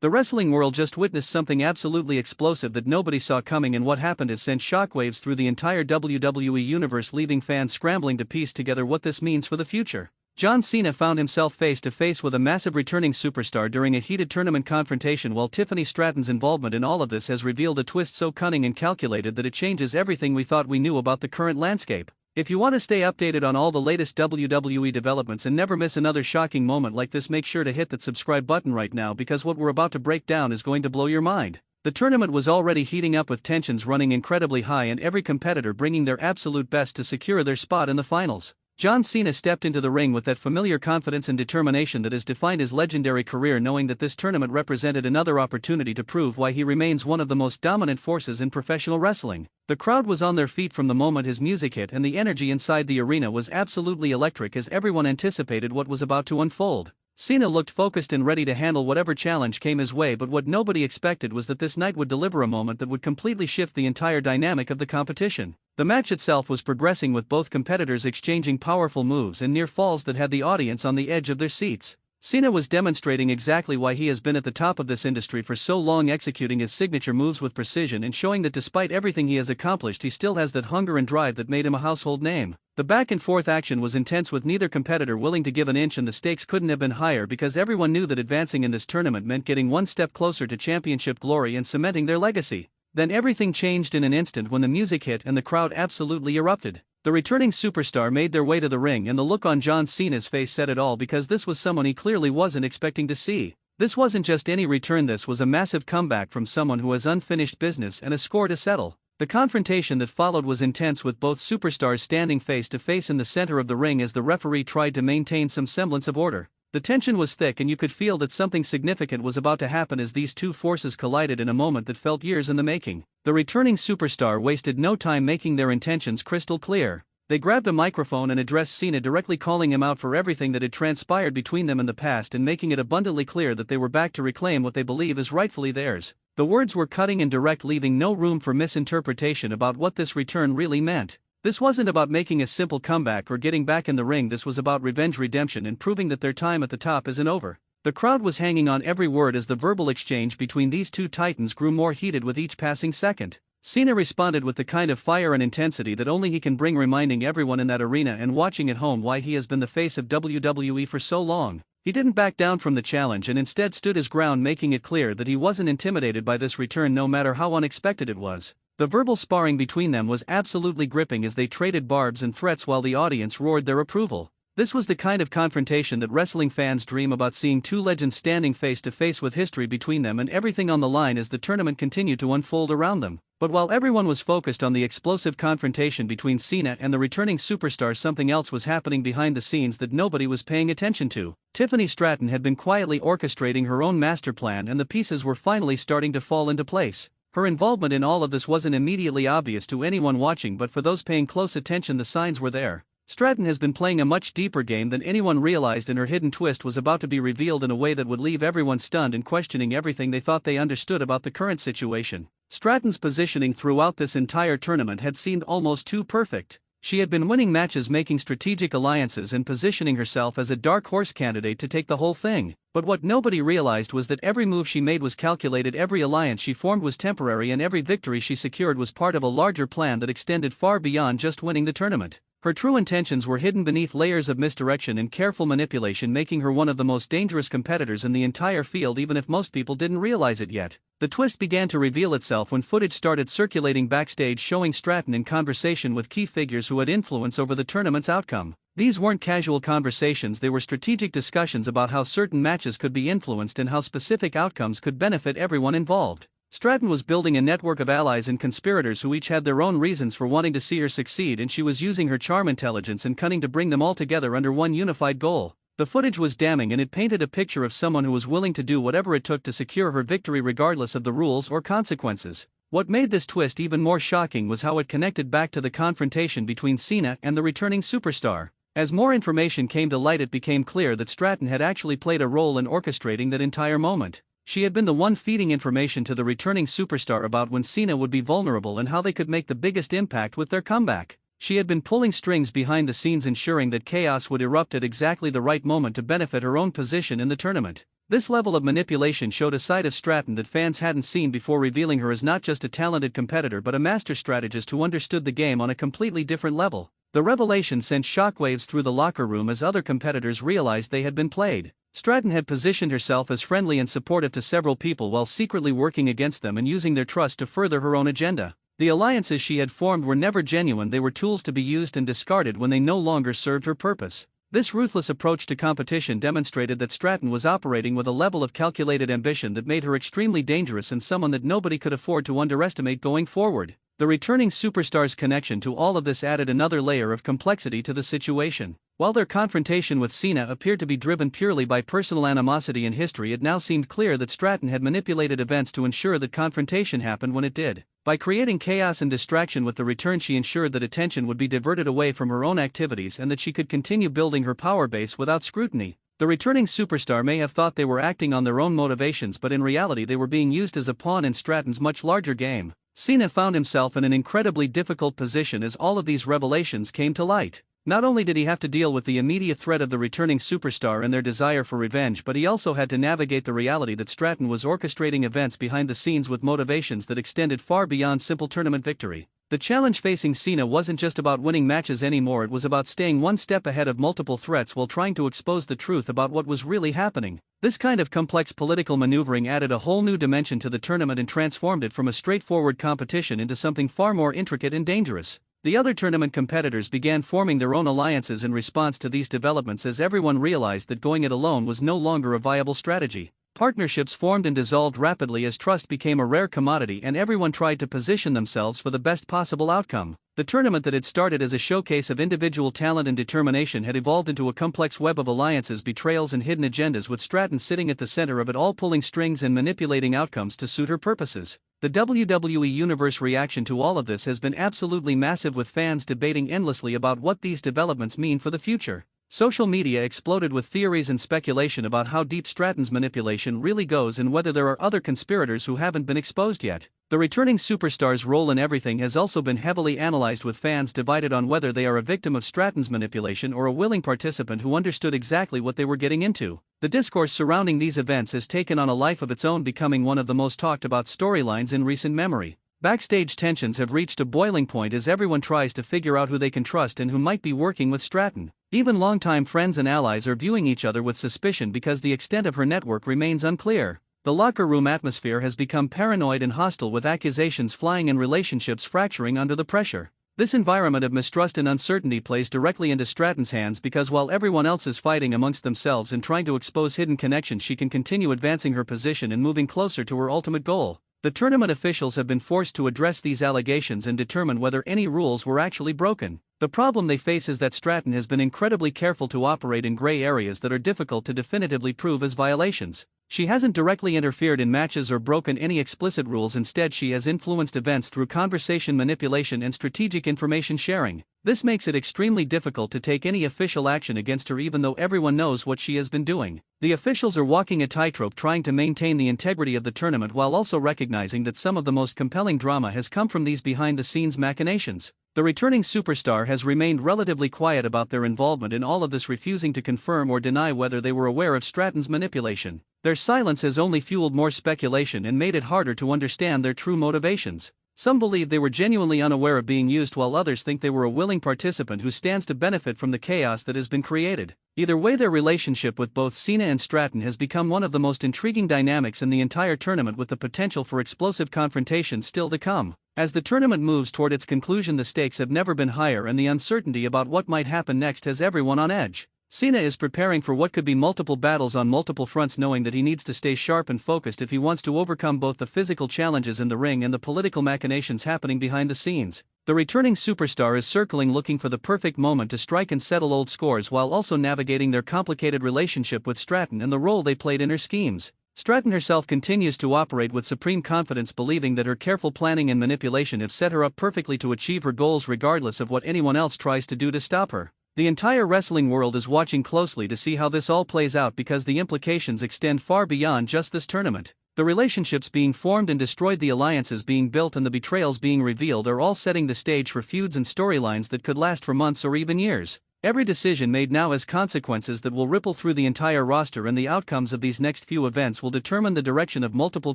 The wrestling world just witnessed something absolutely explosive that nobody saw coming, and what happened has sent shockwaves through the entire WWE universe, leaving fans scrambling to piece together what this means for the future. John Cena found himself face to face with a massive returning superstar during a heated tournament confrontation, while Tiffany Stratton's involvement in all of this has revealed a twist so cunning and calculated that it changes everything we thought we knew about the current landscape. If you want to stay updated on all the latest WWE developments and never miss another shocking moment like this, make sure to hit that subscribe button right now, because what we're about to break down is going to blow your mind. The tournament was already heating up with tensions running incredibly high and every competitor bringing their absolute best to secure their spot in the finals. John Cena stepped into the ring with that familiar confidence and determination that has defined his legendary career, knowing that this tournament represented another opportunity to prove why he remains one of the most dominant forces in professional wrestling. The crowd was on their feet from the moment his music hit, and the energy inside the arena was absolutely electric as everyone anticipated what was about to unfold. Cena looked focused and ready to handle whatever challenge came his way, but what nobody expected was that this night would deliver a moment that would completely shift the entire dynamic of the competition. The match itself was progressing, with both competitors exchanging powerful moves and near falls that had the audience on the edge of their seats. Cena was demonstrating exactly why he has been at the top of this industry for so long, executing his signature moves with precision and showing that despite everything he has accomplished, he still has that hunger and drive that made him a household name. The back and forth action was intense, with neither competitor willing to give an inch, and the stakes couldn't have been higher because everyone knew that advancing in this tournament meant getting one step closer to championship glory and cementing their legacy. Then everything changed in an instant when the music hit and the crowd absolutely erupted. The returning superstar made their way to the ring, and the look on John Cena's face said it all, because this was someone he clearly wasn't expecting to see. This wasn't just any return, this was a massive comeback from someone who has unfinished business and a score to settle. The confrontation that followed was intense, with both superstars standing face to face in the center of the ring as the referee tried to maintain some semblance of order. The tension was thick, and you could feel that something significant was about to happen as these two forces collided in a moment that felt years in the making. The returning superstar wasted no time making their intentions crystal clear. They grabbed a microphone and addressed Cena directly, calling him out for everything that had transpired between them in the past and making it abundantly clear that they were back to reclaim what they believe is rightfully theirs. The words were cutting and direct, leaving no room for misinterpretation about what this return really meant. This wasn't about making a simple comeback or getting back in the ring, this was about revenge, redemption, and proving that their time at the top isn't over. The crowd was hanging on every word as the verbal exchange between these two titans grew more heated with each passing second. Cena responded with the kind of fire and intensity that only he can bring, reminding everyone in that arena and watching at home why he has been the face of WWE for so long. He didn't back down from the challenge and instead stood his ground, making it clear that he wasn't intimidated by this return, no matter how unexpected it was. The verbal sparring between them was absolutely gripping as they traded barbs and threats while the audience roared their approval. This was the kind of confrontation that wrestling fans dream about, seeing two legends standing face to face with history between them and everything on the line as the tournament continued to unfold around them. But while everyone was focused on the explosive confrontation between Cena and the returning superstar, something else was happening behind the scenes that nobody was paying attention to. Tiffany Stratton had been quietly orchestrating her own master plan, and the pieces were finally starting to fall into place. Her involvement in all of this wasn't immediately obvious to anyone watching, but for those paying close attention, the signs were there. Stratton has been playing a much deeper game than anyone realized, and her hidden twist was about to be revealed in a way that would leave everyone stunned and questioning everything they thought they understood about the current situation. Stratton's positioning throughout this entire tournament had seemed almost too perfect. She had been winning matches, making strategic alliances, and positioning herself as a dark horse candidate to take the whole thing. But what nobody realized was that every move she made was calculated, every alliance she formed was temporary, and every victory she secured was part of a larger plan that extended far beyond just winning the tournament. Her true intentions were hidden beneath layers of misdirection and careful manipulation, making her one of the most dangerous competitors in the entire field, even if most people didn't realize it yet. The twist began to reveal itself when footage started circulating backstage showing Stratton in conversation with key figures who had influence over the tournament's outcome. These weren't casual conversations, they were strategic discussions about how certain matches could be influenced and how specific outcomes could benefit everyone involved. Stratton was building a network of allies and conspirators who each had their own reasons for wanting to see her succeed, and she was using her charm, intelligence, and cunning to bring them all together under one unified goal. The footage was damning, and it painted a picture of someone who was willing to do whatever it took to secure her victory regardless of the rules or consequences. What made this twist even more shocking was how it connected back to the confrontation between Cena and the returning superstar. As more information came to light, it became clear that Stratton had actually played a role in orchestrating that entire moment. She had been the one feeding information to the returning superstar about when Cena would be vulnerable and how they could make the biggest impact with their comeback. She had been pulling strings behind the scenes, ensuring that chaos would erupt at exactly the right moment to benefit her own position in the tournament. This level of manipulation showed a side of Stratton that fans hadn't seen before, revealing her as not just a talented competitor but a master strategist who understood the game on a completely different level. The revelation sent shockwaves through the locker room as other competitors realized they had been played. Stratton had positioned herself as friendly and supportive to several people while secretly working against them and using their trust to further her own agenda. The alliances she had formed were never genuine, they were tools to be used and discarded when they no longer served her purpose. This ruthless approach to competition demonstrated that Stratton was operating with a level of calculated ambition that made her extremely dangerous and someone that nobody could afford to underestimate going forward. The returning superstar's connection to all of this added another layer of complexity to the situation. While their confrontation with Cena appeared to be driven purely by personal animosity and history, it now seemed clear that Stratton had manipulated events to ensure that confrontation happened when it did. By creating chaos and distraction with the return, she ensured that attention would be diverted away from her own activities and that she could continue building her power base without scrutiny. The returning superstar may have thought they were acting on their own motivations, but in reality they were being used as a pawn in Stratton's much larger game. Cena found himself in an incredibly difficult position as all of these revelations came to light. Not only did he have to deal with the immediate threat of the returning superstar and their desire for revenge, but he also had to navigate the reality that Stratton was orchestrating events behind the scenes with motivations that extended far beyond simple tournament victory. The challenge facing Cena wasn't just about winning matches anymore, it was about staying one step ahead of multiple threats while trying to expose the truth about what was really happening. This kind of complex political maneuvering added a whole new dimension to the tournament and transformed it from a straightforward competition into something far more intricate and dangerous. The other tournament competitors began forming their own alliances in response to these developments as everyone realized that going it alone was no longer a viable strategy. Partnerships formed and dissolved rapidly as trust became a rare commodity and everyone tried to position themselves for the best possible outcome. The tournament that had started as a showcase of individual talent and determination had evolved into a complex web of alliances, betrayals and hidden agendas, with Stratton sitting at the center of it all, pulling strings and manipulating outcomes to suit her purposes. The WWE Universe reaction to all of this has been absolutely massive, with fans debating endlessly about what these developments mean for the future. Social media exploded with theories and speculation about how deep Stratton's manipulation really goes and whether there are other conspirators who haven't been exposed yet. The returning superstar's role in everything has also been heavily analyzed, with fans divided on whether they are a victim of Stratton's manipulation or a willing participant who understood exactly what they were getting into. The discourse surrounding these events has taken on a life of its own, becoming one of the most talked about storylines in recent memory. Backstage tensions have reached a boiling point as everyone tries to figure out who they can trust and who might be working with Stratton. Even longtime friends and allies are viewing each other with suspicion because the extent of her network remains unclear. The locker room atmosphere has become paranoid and hostile, with accusations flying and relationships fracturing under the pressure. This environment of mistrust and uncertainty plays directly into Stratton's hands because while everyone else is fighting amongst themselves and trying to expose hidden connections, she can continue advancing her position and moving closer to her ultimate goal. The tournament officials have been forced to address these allegations and determine whether any rules were actually broken. The problem they face is that Stratton has been incredibly careful to operate in gray areas that are difficult to definitively prove as violations. She hasn't directly interfered in matches or broken any explicit rules. Instead, she has influenced events through conversation manipulation and strategic information sharing. This makes it extremely difficult to take any official action against her, even though everyone knows what she has been doing. The officials are walking a tightrope, trying to maintain the integrity of the tournament while also recognizing that some of the most compelling drama has come from these behind-the-scenes machinations. The returning superstar has remained relatively quiet about their involvement in all of this, refusing to confirm or deny whether they were aware of Stratton's manipulation. Their silence has only fueled more speculation and made it harder to understand their true motivations. Some believe they were genuinely unaware of being used, while others think they were a willing participant who stands to benefit from the chaos that has been created. Either way, their relationship with both Cena and Stratton has become one of the most intriguing dynamics in the entire tournament, with the potential for explosive confrontations still to come. As the tournament moves toward its conclusion, the stakes have never been higher and the uncertainty about what might happen next has everyone on edge. Cena is preparing for what could be multiple battles on multiple fronts, knowing that he needs to stay sharp and focused if he wants to overcome both the physical challenges in the ring and the political machinations happening behind the scenes. The returning superstar is circling, looking for the perfect moment to strike and settle old scores, while also navigating their complicated relationship with Stratton and the role they played in her schemes. Stratton herself continues to operate with supreme confidence, believing that her careful planning and manipulation have set her up perfectly to achieve her goals regardless of what anyone else tries to do to stop her. The entire wrestling world is watching closely to see how this all plays out because the implications extend far beyond just this tournament. The relationships being formed and destroyed, the alliances being built and the betrayals being revealed are all setting the stage for feuds and storylines that could last for months or even years. Every decision made now has consequences that will ripple through the entire roster, and the outcomes of these next few events will determine the direction of multiple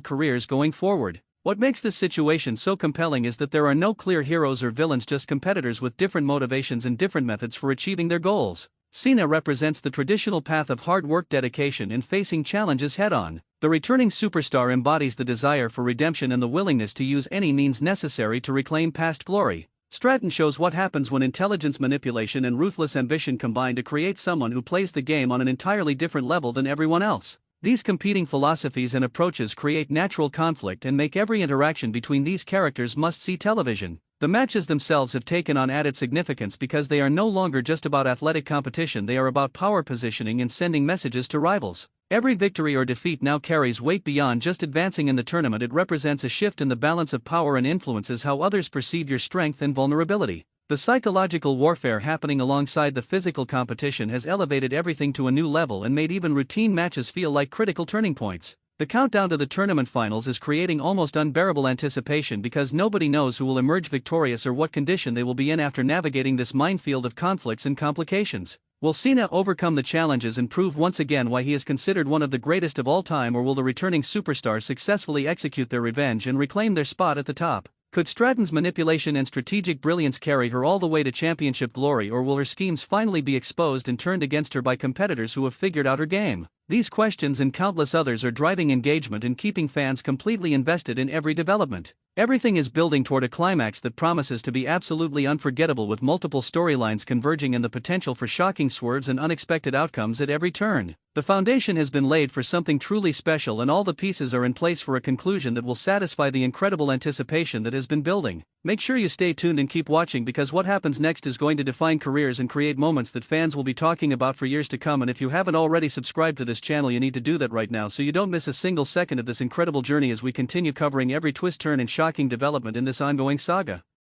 careers going forward. What makes this situation so compelling is that there are no clear heroes or villains, just competitors with different motivations and different methods for achieving their goals. Cena represents the traditional path of hard work, dedication, and facing challenges head-on. The returning superstar embodies the desire for redemption and the willingness to use any means necessary to reclaim past glory. Stratton shows what happens when intelligence, manipulation, and ruthless ambition combine to create someone who plays the game on an entirely different level than everyone else. These competing philosophies and approaches create natural conflict and make every interaction between these characters must-see television. The matches themselves have taken on added significance because they are no longer just about athletic competition, they are about power positioning and sending messages to rivals. Every victory or defeat now carries weight beyond just advancing in the tournament. It represents a shift in the balance of power and influences how others perceive your strength and vulnerability. The psychological warfare happening alongside the physical competition has elevated everything to a new level and made even routine matches feel like critical turning points. The countdown to the tournament finals is creating almost unbearable anticipation because nobody knows who will emerge victorious or what condition they will be in after navigating this minefield of conflicts and complications. Will Cena overcome the challenges and prove once again why he is considered one of the greatest of all time, or will the returning superstars successfully execute their revenge and reclaim their spot at the top? Could Stratton's manipulation and strategic brilliance carry her all the way to championship glory, or will her schemes finally be exposed and turned against her by competitors who have figured out her game? These questions and countless others are driving engagement and keeping fans completely invested in every development. Everything is building toward a climax that promises to be absolutely unforgettable, with multiple storylines converging and the potential for shocking swerves and unexpected outcomes at every turn. The foundation has been laid for something truly special, and all the pieces are in place for a conclusion that will satisfy the incredible anticipation that has been building. Make sure you stay tuned and keep watching, because what happens next is going to define careers and create moments that fans will be talking about for years to come. And if you haven't already subscribed to this channel, you need to do that right now so you don't miss a single second of this incredible journey as we continue covering every twist, turn, and shocking development in this ongoing saga.